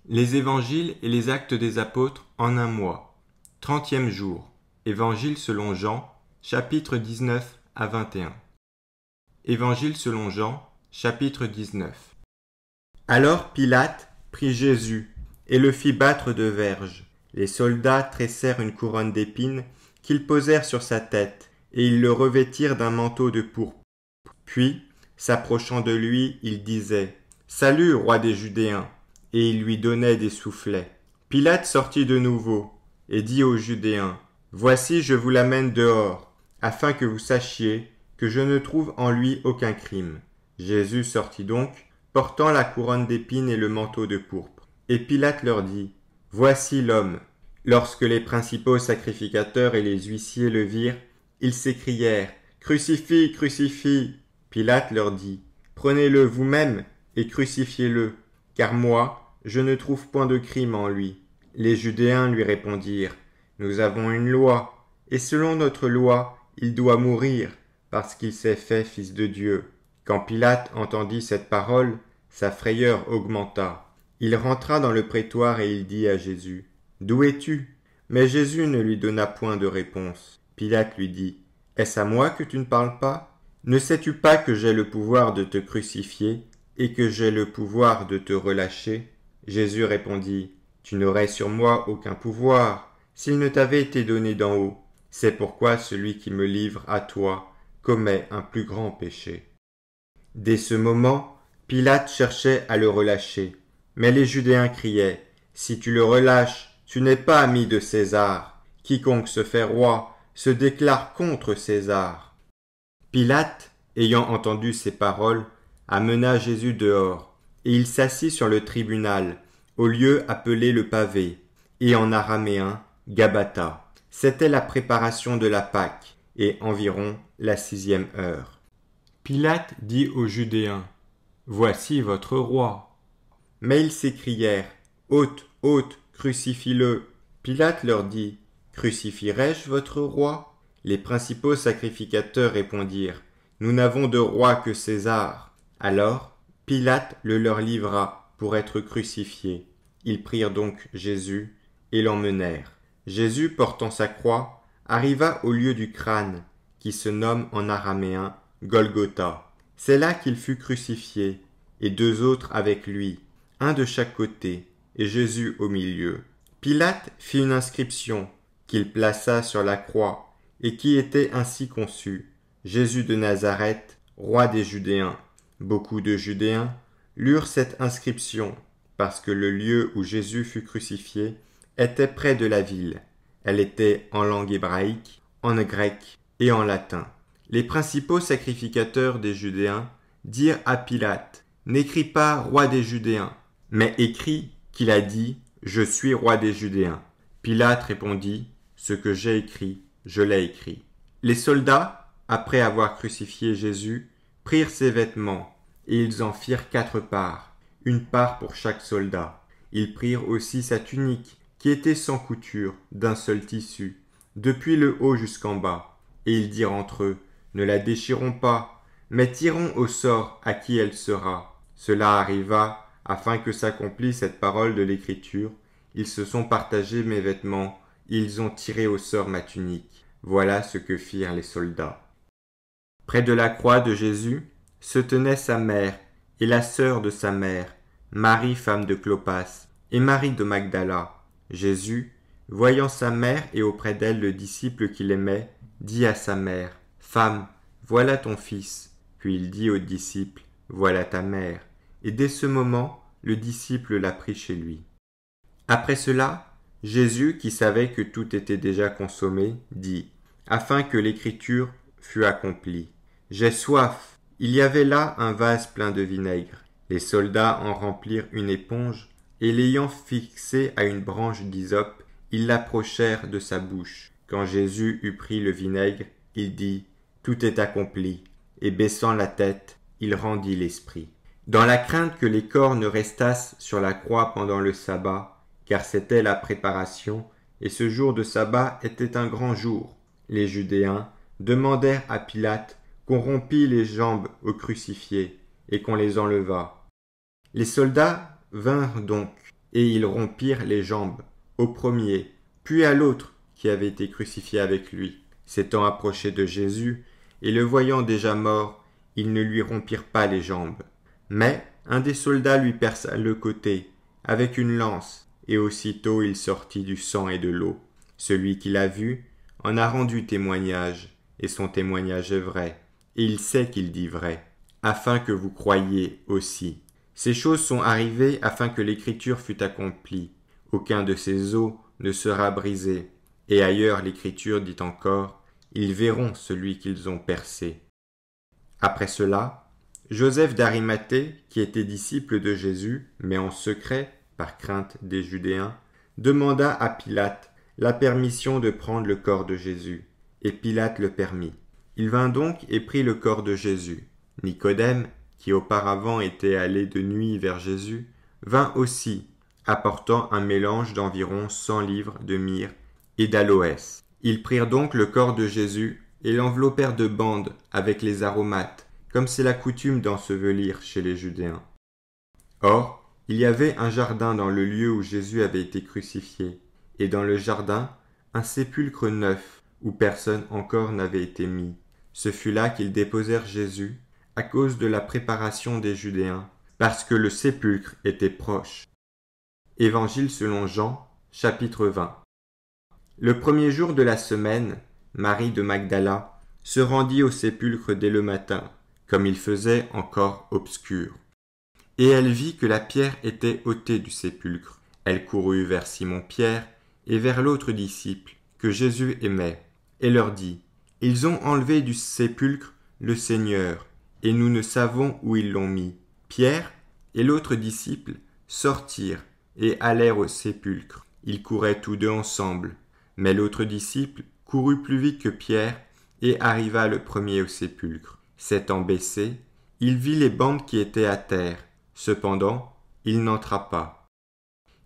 Les évangiles et les actes des apôtres en un mois. 30e jour. Évangile selon Jean, chapitre 19 à 21. Évangile selon Jean, chapitre 19. Alors Pilate prit Jésus et le fit battre de verges. Les soldats tressèrent une couronne d'épines qu'ils posèrent sur sa tête, et ils le revêtirent d'un manteau de pourpre. Puis, s'approchant de lui, ils disaient « Salut, roi des Judéens !» et ils lui donnaient des soufflets. Pilate sortit de nouveau et dit aux Judéens « Voici, je vous l'amène dehors, afin que vous sachiez que je ne trouve en lui aucun crime. » Jésus sortit donc, portant la couronne d'épines et le manteau de pourpre. Et Pilate leur dit « Voici l'homme. » Lorsque les principaux sacrificateurs et les huissiers le virent, ils s'écrièrent « Crucifie, crucifie !» Pilate leur dit « Prenez-le vous-même et crucifiez-le, car moi, je ne trouve point de crime en lui. » Les Judéens lui répondirent « Nous avons une loi, et selon notre loi, il doit mourir, parce qu'il s'est fait fils de Dieu. » Quand Pilate entendit cette parole, sa frayeur augmenta. Il rentra dans le prétoire et il dit à Jésus « D'où es-tu » Mais Jésus ne lui donna point de réponse. Pilate lui dit « Est-ce à moi que tu ne parles pas ? Ne sais-tu pas que j'ai le pouvoir de te crucifier et que j'ai le pouvoir de te relâcher ?» Jésus répondit « Tu n'aurais sur moi aucun pouvoir s'il ne t'avait été donné d'en haut. C'est pourquoi celui qui me livre à toi commet un plus grand péché. » Dès ce moment, Pilate cherchait à le relâcher. Mais les Judéens criaient « Si tu le relâches, tu n'es pas ami de César. Quiconque se fait roi se déclare contre César. » Pilate, ayant entendu ces paroles, amena Jésus dehors, et il s'assit sur le tribunal, au lieu appelé le pavé, et en araméen, Gabbatha. C'était la préparation de la Pâque, et environ la 6e heure. Pilate dit aux Judéens « Voici votre roi. » Mais ils s'écrièrent « Ôte, ôte, crucifie-le !» Pilate leur dit « Crucifierai-je votre roi ?» Les principaux sacrificateurs répondirent « Nous n'avons de roi que César. » Alors Pilate le leur livra pour être crucifié. Ils prirent donc Jésus et l'emmenèrent. Jésus, portant sa croix, arriva au lieu du crâne, qui se nomme en araméen Golgotha. C'est là qu'il fut crucifié, et 2 autres avec lui, un de chaque côté, et Jésus au milieu. Pilate fit une inscription qu'il plaça sur la croix, et qui était ainsi conçue: Jésus de Nazareth, roi des Judéens. Beaucoup de Judéens lurent cette inscription, parce que le lieu où Jésus fut crucifié était près de la ville. Elle était en langue hébraïque, en grec et en latin. Les principaux sacrificateurs des Judéens dirent à Pilate « N'écris pas roi des Judéens, mais écris qu'il a dit « Je suis roi des Judéens ». Pilate répondit « Ce que j'ai écrit, je l'ai écrit ». Les soldats, après avoir crucifié Jésus, prirent ses vêtements, et ils en firent 4 parts, une part pour chaque soldat. Ils prirent aussi sa tunique, qui était sans couture, d'un seul tissu, depuis le haut jusqu'en bas, et ils dirent entre eux, « Ne la déchirons pas, mais tirons au sort à qui elle sera. » Cela arriva afin que s'accomplisse cette parole de l'Écriture. Ils se sont partagés mes vêtements, ils ont tiré au sort ma tunique. Voilà ce que firent les soldats. Près de la croix de Jésus se tenaient sa mère et la sœur de sa mère, Marie femme de Clopas, et Marie de Magdala. Jésus, voyant sa mère et auprès d'elle le disciple qu'il aimait, dit à sa mère, « Femme, voilà ton fils. » Puis il dit au disciple, « Voilà ta mère. » Et dès ce moment, le disciple l'a pris chez lui. Après cela, Jésus, qui savait que tout était déjà consommé, dit, afin que l'écriture fût accomplie, « J'ai soif. » Il y avait là un vase plein de vinaigre. Les soldats en remplirent une éponge, et l'ayant fixée à une branche d'hysope, ils l'approchèrent de sa bouche. Quand Jésus eut pris le vinaigre, il dit « Tout est accompli », et baissant la tête, il rendit l'esprit. Dans la crainte que les corps ne restassent sur la croix pendant le sabbat, car c'était la préparation, et ce jour de sabbat était un grand jour, les Judéens demandèrent à Pilate qu'on rompît les jambes aux crucifiés et qu'on les enlevât. Les soldats vinrent donc et ils rompirent les jambes, au premier, puis à l'autre qui avait été crucifié avec lui. S'étant approchés de Jésus, et le voyant déjà mort, ils ne lui rompirent pas les jambes. Mais un des soldats lui perça le côté, avec une lance, et aussitôt il sortit du sang et de l'eau. Celui qui l'a vu en a rendu témoignage, et son témoignage est vrai, et il sait qu'il dit vrai, afin que vous croyiez aussi. Ces choses sont arrivées afin que l'écriture fût accomplie. Aucun de ces os ne sera brisé. Et ailleurs l'écriture dit encore, ils verront celui qu'ils ont percé. Après cela, Joseph d'Arimathée, qui était disciple de Jésus, mais en secret, par crainte des Judéens, demanda à Pilate la permission de prendre le corps de Jésus, et Pilate le permit. Il vint donc et prit le corps de Jésus. Nicodème, qui auparavant était allé de nuit vers Jésus, vint aussi, apportant un mélange d'environ 100 livres de myrrhe et d'aloès. Ils prirent donc le corps de Jésus et l'enveloppèrent de bandes avec les aromates, comme c'est la coutume d'ensevelir chez les Judéens. Or, il y avait un jardin dans le lieu où Jésus avait été crucifié, et dans le jardin, un sépulcre neuf, où personne encore n'avait été mis. Ce fut là qu'ils déposèrent Jésus, à cause de la préparation des Judéens, parce que le sépulcre était proche. Évangile selon Jean, chapitre 20. Le premier jour de la semaine, Marie de Magdala se rendit au sépulcre dès le matin, comme il faisait encore obscur. Et elle vit que la pierre était ôtée du sépulcre. Elle courut vers Simon-Pierre et vers l'autre disciple, que Jésus aimait, et leur dit, « Ils ont enlevé du sépulcre le Seigneur, et nous ne savons où ils l'ont mis. » Pierre et l'autre disciple sortirent et allèrent au sépulcre. Ils couraient tous deux ensemble. Mais l'autre disciple courut plus vite que Pierre et arriva le premier au sépulcre. S'étant baissé, il vit les bandes qui étaient à terre. Cependant, il n'entra pas.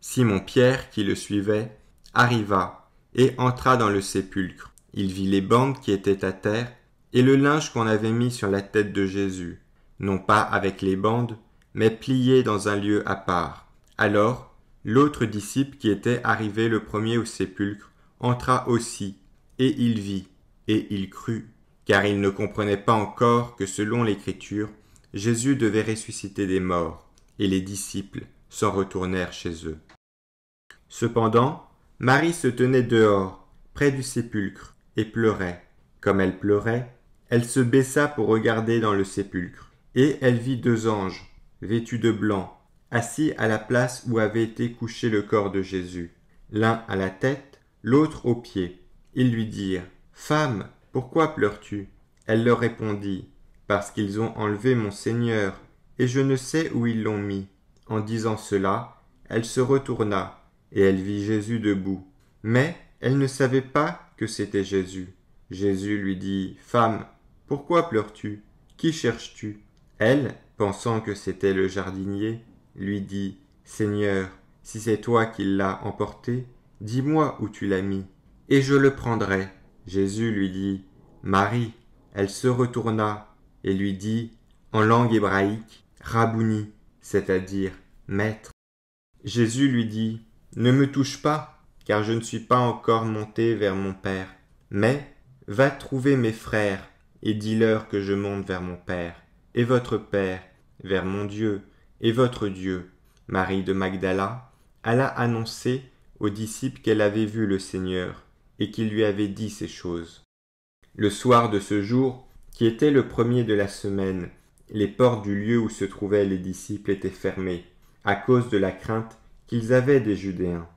Simon-Pierre, qui le suivait, arriva et entra dans le sépulcre. Il vit les bandes qui étaient à terre et le linge qu'on avait mis sur la tête de Jésus, non pas avec les bandes, mais plié dans un lieu à part. Alors, l'autre disciple qui était arrivé le premier au sépulcre entra aussi, et il vit, et il crut, car il ne comprenait pas encore que selon l'Écriture, Jésus devait ressusciter des morts, et les disciples s'en retournèrent chez eux. Cependant, Marie se tenait dehors, près du sépulcre, et pleurait. Comme elle pleurait, elle se baissa pour regarder dans le sépulcre, et elle vit deux anges, vêtus de blanc, assis à la place où avait été couché le corps de Jésus, l'un à la tête, l'autre aux pieds. Ils lui dirent, « Femme, pourquoi pleures-tu » Elle leur répondit, « Parce qu'ils ont enlevé mon Seigneur, et je ne sais où ils l'ont mis. » En disant cela, elle se retourna, et elle vit Jésus debout. Mais elle ne savait pas que c'était Jésus. Jésus lui dit, « Femme, pourquoi pleures-tu? Qui cherches-tu » Elle, pensant que c'était le jardinier, lui dit, « Seigneur, si c'est toi qui l'as emporté, dis-moi où tu l'as mis, et je le prendrai. » Jésus lui dit, « Marie. » Elle se retourna et lui dit, en langue hébraïque, « Rabouni », c'est-à-dire « Maître. » Jésus lui dit, « Ne me touche pas, car je ne suis pas encore monté vers mon Père, mais va trouver mes frères et dis-leur que je monte vers mon Père, et votre Père, vers mon Dieu, et votre Dieu. » Marie de Magdala alla annoncer aux disciples qu'elle avait vu le Seigneur, et qu'il lui avait dit ces choses. Le soir de ce jour, qui était le premier de la semaine, les portes du lieu où se trouvaient les disciples étaient fermées, à cause de la crainte qu'ils avaient des Judéens.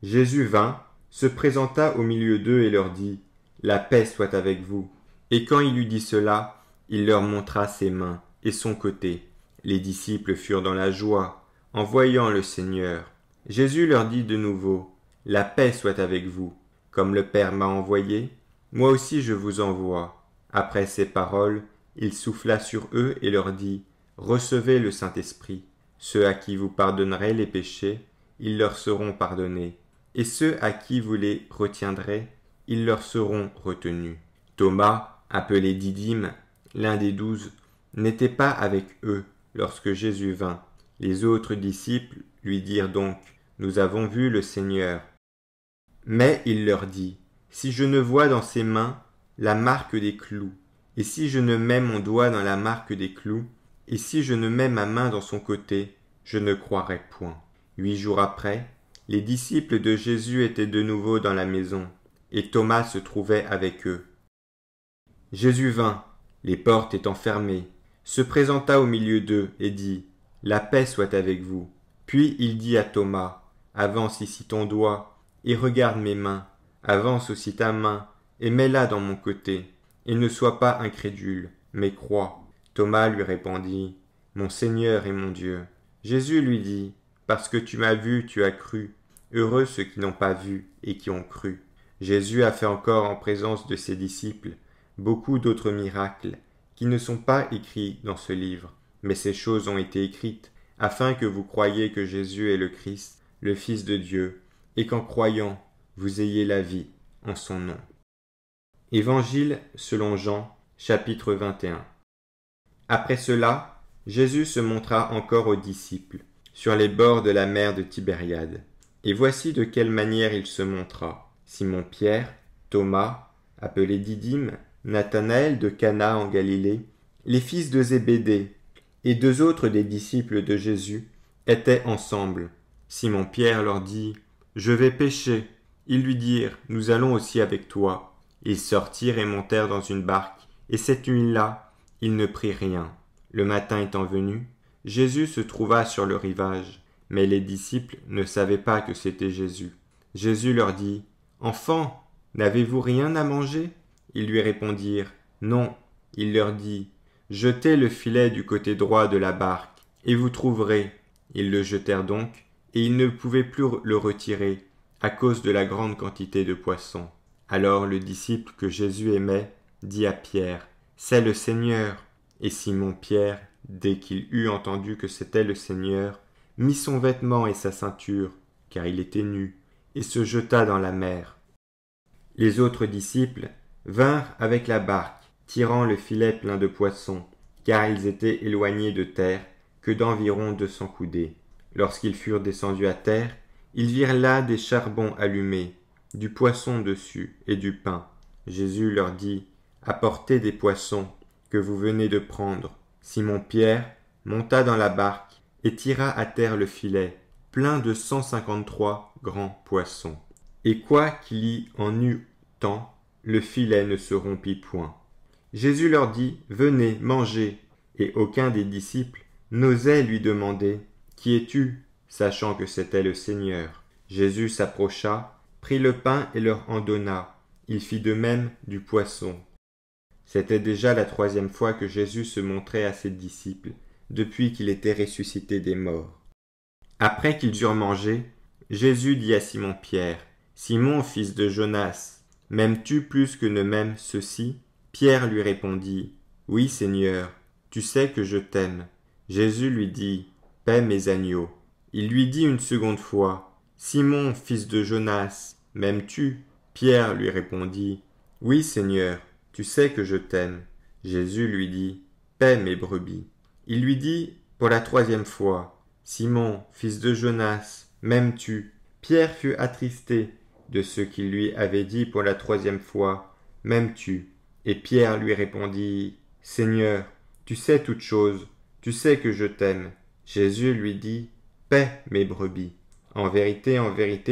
Jésus vint, se présenta au milieu d'eux et leur dit, « La paix soit avec vous. » Et quand il eut dit cela, il leur montra ses mains et son côté. Les disciples furent dans la joie, en voyant le Seigneur. Jésus leur dit de nouveau, « La paix soit avec vous. Comme le Père m'a envoyé, moi aussi je vous envoie. » Après ces paroles, il souffla sur eux et leur dit, « Recevez le Saint-Esprit. Ceux à qui vous pardonnerez les péchés, ils leur seront pardonnés. Et ceux à qui vous les retiendrez, ils leur seront retenus. » Thomas, appelé Didyme, l'un des 12, n'était pas avec eux lorsque Jésus vint. Les autres disciples lui dirent donc, nous avons vu le Seigneur. Mais il leur dit, si je ne vois dans ses mains la marque des clous, et si je ne mets mon doigt dans la marque des clous, et si je ne mets ma main dans son côté, je ne croirai point. 8 jours après, les disciples de Jésus étaient de nouveau dans la maison, et Thomas se trouvait avec eux. Jésus vint, les portes étant fermées, se présenta au milieu d'eux et dit, « La paix soit avec vous. » Puis il dit à Thomas, « Avance ici ton doigt, et regarde mes mains, avance aussi ta main, et mets-la dans mon côté, et ne sois pas incrédule, mais crois. » Thomas lui répondit, « Mon Seigneur et mon Dieu. » Jésus lui dit, « Parce que tu m'as vu, tu as cru. Heureux ceux qui n'ont pas vu et qui ont cru. » Jésus a fait encore en présence de ses disciples beaucoup d'autres miracles qui ne sont pas écrits dans ce livre, mais ces choses ont été écrites afin que vous croyiez que Jésus est le Christ, le Fils de Dieu, et qu'en croyant, vous ayez la vie en son nom. Évangile selon Jean, chapitre 21. Après cela, Jésus se montra encore aux disciples, sur les bords de la mer de Tibériade. Et voici de quelle manière il se montra. Simon-Pierre, Thomas, appelé Didyme, Nathanaël de Cana en Galilée, les fils de Zébédée, et 2 autres des disciples de Jésus étaient ensemble. Simon-Pierre leur dit, « Je vais pêcher. » Ils lui dirent, « Nous allons aussi avec toi. » Ils sortirent et montèrent dans une barque, et cette nuit-là, ils ne prirent rien. Le matin étant venu, Jésus se trouva sur le rivage, mais les disciples ne savaient pas que c'était Jésus. Jésus leur dit, « Enfants, n'avez-vous rien à manger ?» Ils lui répondirent, « Non. » Il leur dit, « Jetez le filet du côté droit de la barque, et vous trouverez. » Ils le jetèrent donc, et ils ne pouvaient plus le retirer, à cause de la grande quantité de poissons. Alors le disciple que Jésus aimait dit à Pierre, « C'est le Seigneur. » Et Simon-Pierre, dès qu'il eut entendu que c'était le Seigneur, mit son vêtement et sa ceinture, car il était nu, et se jeta dans la mer. Les autres disciples vinrent avec la barque, tirant le filet plein de poissons, car ils étaient éloignés de terre que d'environ 200 coudées. Lorsqu'ils furent descendus à terre, ils virent là des charbons allumés, du poisson dessus et du pain. Jésus leur dit, « Apportez des poissons que vous venez de prendre. » Simon-Pierre monta dans la barque et tira à terre le filet, plein de 153 grands poissons. Et quoi qu'il y en eût tant, le filet ne se rompit point. Jésus leur dit, « Venez, mangez. » Et aucun des disciples n'osait lui demander, « Qui es-tu ?» sachant que c'était le Seigneur. Jésus s'approcha, prit le pain et leur en donna. Il fit de même du poisson. C'était déjà la 3e fois que Jésus se montrait à ses disciples, depuis qu'il était ressuscité des morts. Après qu'ils eurent mangé, Jésus dit à Simon-Pierre, « Simon, fils de Jonas, m'aimes-tu plus que ne m'aiment ceux-ci » Pierre lui répondit, « Oui, Seigneur, tu sais que je t'aime. » Jésus lui dit, « Paie mes agneaux. » Il lui dit une seconde fois, « Simon, fils de Jonas, m'aimes-tu » Pierre lui répondit, « Oui, Seigneur, tu sais que je t'aime. » Jésus lui dit, « Paie mes brebis. » Il lui dit pour la 3e fois, « Simon, fils de Jonas, m'aimes-tu » Pierre fut attristé de ce qu'il lui avait dit pour la 3e fois, « M'aimes-tu » Et Pierre lui répondit, « Seigneur, tu sais toutes choses, tu sais que je t'aime. » Jésus lui dit, « Paie mes brebis. En vérité,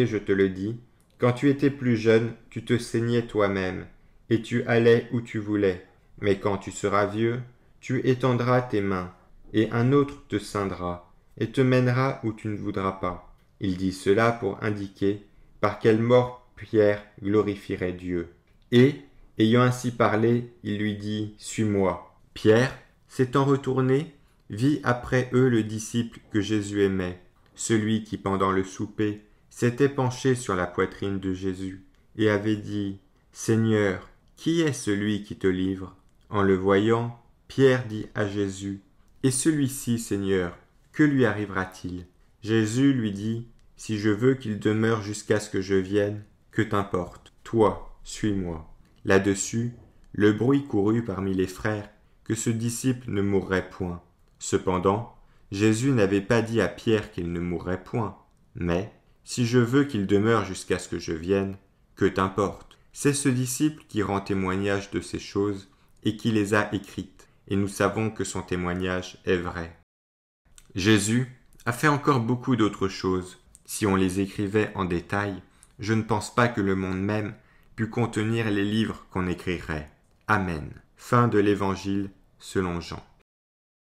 je te le dis, quand tu étais plus jeune, tu te ceignais toi-même, et tu allais où tu voulais. Mais quand tu seras vieux, tu étendras tes mains, et un autre te ceindra, et te mènera où tu ne voudras pas. » Il dit cela pour indiquer par quelle mort Pierre glorifierait Dieu. Et, ayant ainsi parlé, il lui dit, « Suis-moi. » Pierre, s'étant retourné, vit après eux le disciple que Jésus aimait, celui qui, pendant le souper, s'était penché sur la poitrine de Jésus et avait dit, « Seigneur, qui est celui qui te livre ?» En le voyant, Pierre dit à Jésus, « Et celui-ci, Seigneur, que lui arrivera-t-il » Jésus lui dit, « Si je veux qu'il demeure jusqu'à ce que je vienne, que t'importe, toi, suis-moi. » Là-dessus, le bruit courut parmi les frères que ce disciple ne mourrait point. Cependant, Jésus n'avait pas dit à Pierre qu'il ne mourrait point, mais « Si je veux qu'il demeure jusqu'à ce que je vienne, que t'importe ?» C'est ce disciple qui rend témoignage de ces choses et qui les a écrites, et nous savons que son témoignage est vrai. Jésus a fait encore beaucoup d'autres choses. Si on les écrivait en détail, je ne pense pas que le monde même pût contenir les livres qu'on écrirait. Amen. Fin de l'Évangile selon Jean.